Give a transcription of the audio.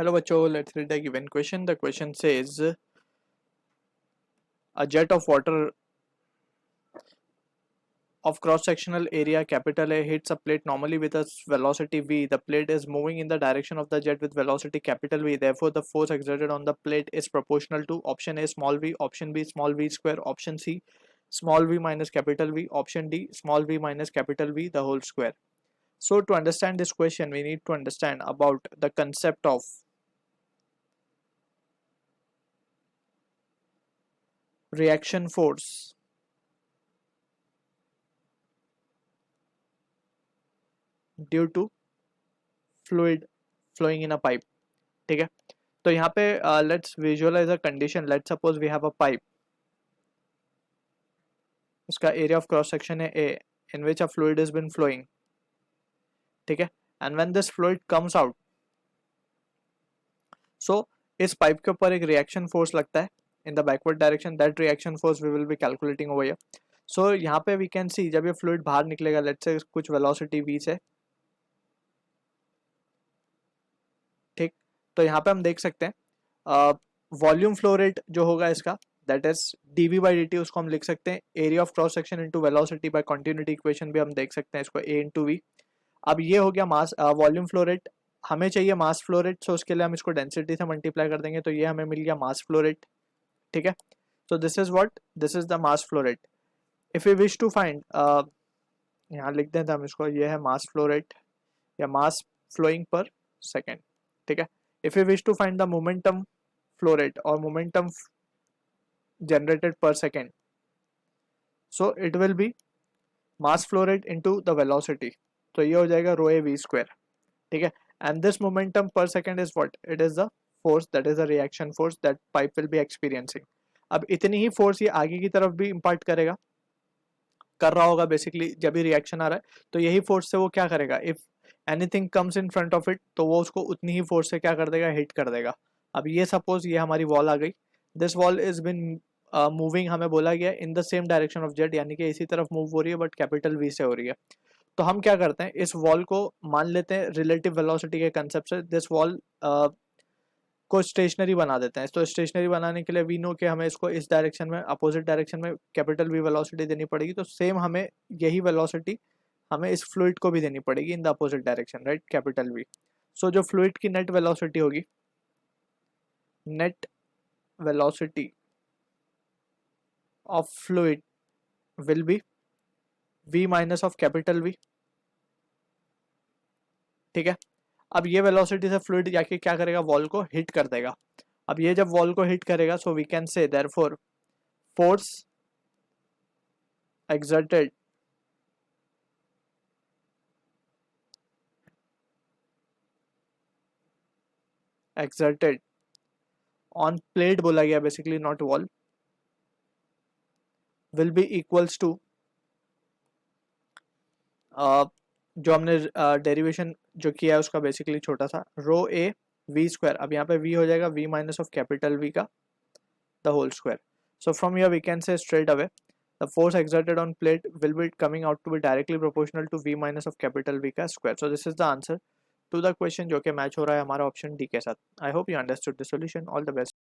Hello बच्चों, let's read the given question. The question says a jet of water of cross-sectional area capital A hits a plate normally with a velocity v. The plate is moving in the direction of the jet with velocity capital V. Therefore, the force exerted on the plate is proportional to option A small v, option B small v square, option C small v minus capital V, option D small v minus capital V the whole square. So to understand this question, we need to understand about the concept of reaction force due to fluid flowing in a pipe. ठीक है, तो यहाँ पे let's visualise a condition. Let's suppose we have a pipe, उसका area of cross section है A, in which a fluid is been flowing. ठीक है, and when this fluid comes out, so इस पाइप के ऊपर एक रिएक्शन फोर्स लगता है in the backward direction. That reaction force we will be calculating over here. सो यहाँ पे वी कैन सी जब ये फ्लूइड बाहर निकलेगा, लेट्स से कुछ वेलोसिटी v से. ठीक, तो यहाँ पे हम देख सकते हैं वॉल्यूम फ्लो रेट जो होगा इसका, that is dv by dt, उसको हम लिख सकते हैं area of cross section into velocity bye continuity equation भी हम देख सकते हैं इसको a इंटू वी. अब ये हो गया मास वॉल्यूम फ्लो रेट. हमें चाहिए मास फ्लो रेट, सो उसके लिए हम इसको डेंसिटी से मल्टीप्लाई कर देंगे, तो ये हमें मिल गया मास फ्लो रेट. ठीक है, so this is what, this is the mass flow rate. if we wish to find यहाँ लिख दें तो हम इसको, ये है mass flow rate या mass flowing per second. ठीक है, if we wish to find the momentum flow rate or momentum generated per second, so it will be mass flow rate into the velocity. तो ये हो जाएगा rho a v square. ठीक है, and this momentum per second is what, it is the force, that is the reaction force that pipe will be experiencing. अब इतनी ही force ये आगे की तरफ भी इम्पार्ट करेगा, कर रहा होगा बेसिकली. जब भी रिएक्शन आ रहा है तो यही फोर्स से वो क्या करेगा, if anything comes in front of it, तो वो उसको उतनी ही फोर्स से क्या कर देगा, हिट कर देगा. अब ये सपोज ये हमारी वॉल आ गई, this wall is been moving, हमें बोला गया in the same direction of jet, यानी कि इसी तरफ मूव हो रही है बट कैपिटल वी से हो रही है. तो हम क्या करते हैं, इस वॉल को मान लेते हैं रिलेटिव वेलोसिटी के कंसेप्ट से, दिस वॉल को स्टेशनरी बना देते हैं. तो स्टेशनरी बनाने के लिए वी नो कि हमें इसको इस डायरेक्शन में, अपोजिट डायरेक्शन में कैपिटल वी वेलोसिटी देनी पड़ेगी. तो सेम हमें यही वेलोसिटी हमें इस फ्लूइड को भी देनी पड़ेगी in the opposite direction, right, capital V. So जो फ्लूइड की नेट वेलोसिटी होगी, net velocity of fluid will be v minus of capital V. ठीक है, अब ये वेलोसिटी से फ्लूइड जाके क्या करेगा, वॉल को हिट कर देगा. अब ये जब वॉल को हिट करेगा, so we can say therefore force exerted on plate बोला गया basically, not wall, will be equals to, जो हमने डेरिवेशन जो किया है उसका बेसिकली छोटा सा, रो ए वी स्क्वायर. अब यहाँ पे वी हो जाएगा v minus of capital V का the whole square. So from here we can say straight away the force exerted on plate will be coming out to be directly proportional to v minus of capital V का square. So this is the answer to the question जो कि match हो रहा है हमारा option D के साथ. I hope you understood the solution. All the best.